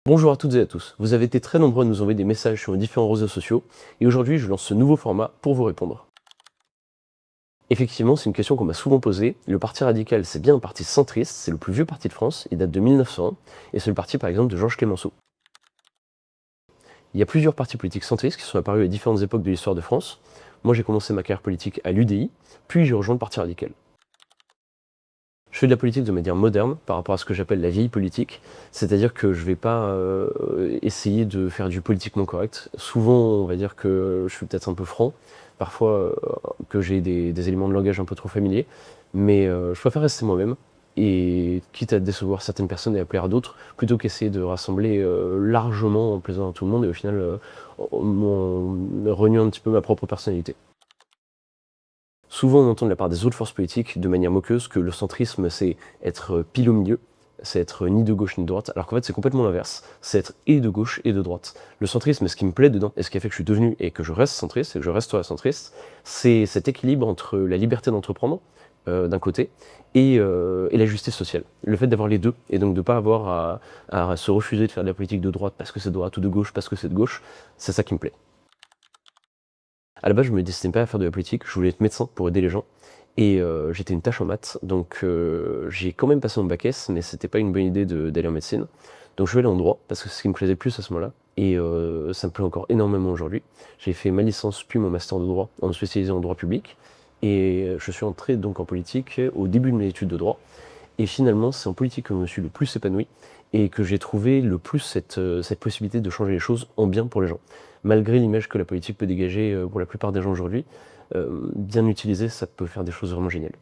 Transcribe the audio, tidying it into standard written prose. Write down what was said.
Bonjour à toutes et à tous, vous avez été très nombreux à nous envoyer des messages sur nos différents réseaux sociaux, et aujourd'hui je lance ce nouveau format pour vous répondre. Effectivement, c'est une question qu'on m'a souvent posée. Le Parti radical, c'est bien un parti centriste, c'est le plus vieux parti de France, il date de 1901, et c'est le parti par exemple de Georges Clemenceau. Il y a plusieurs partis politiques centristes qui sont apparus à différentes époques de l'histoire de France. Moi j'ai commencé ma carrière politique à l'UDI, puis j'ai rejoint le Parti radical. Je fais de la politique de manière moderne par rapport à ce que j'appelle la vieille politique, c'est-à-dire que je ne vais pas essayer de faire du politiquement correct. Souvent, on va dire que je suis peut-être un peu franc, parfois que j'ai des éléments de langage un peu trop familiers, mais je préfère rester moi-même, et quitte à décevoir certaines personnes et à plaire à d'autres, plutôt qu'essayer de rassembler largement en plaisant à tout le monde et au final en reniant un petit peu ma propre personnalité. Souvent, on entend de la part des autres forces politiques, de manière moqueuse, que le centrisme, c'est être pile au milieu, c'est être ni de gauche ni de droite, alors qu'en fait, c'est complètement l'inverse. C'est être et de gauche et de droite. Le centrisme, ce qui me plaît dedans, et ce qui a fait que je suis devenu et que je reste centriste, et que je resterai centriste, c'est cet équilibre entre la liberté d'entreprendre, d'un côté, et la justice sociale. Le fait d'avoir les deux, et donc de ne pas avoir à se refuser de faire de la politique de droite parce que c'est de droite, ou de gauche parce que c'est de gauche, c'est ça qui me plaît. À la base, je me destinais pas à faire de la politique, je voulais être médecin pour aider les gens, et j'étais une tâche en maths, donc j'ai quand même passé mon bac S, mais c'était pas une bonne idée d'aller en médecine. Donc je suis allé en droit, parce que c'est ce qui me plaisait le plus à ce moment-là, et ça me plaît encore énormément aujourd'hui. J'ai fait ma licence puis mon master de droit en me spécialisant en droit public, et je suis entré donc en politique au début de mes études de droit, et finalement c'est en politique que je me suis le plus épanoui, et que j'ai trouvé le plus cette possibilité de changer les choses en bien pour les gens. Malgré l'image que la politique peut dégager pour la plupart des gens aujourd'hui, bien utilisée, ça peut faire des choses vraiment géniales.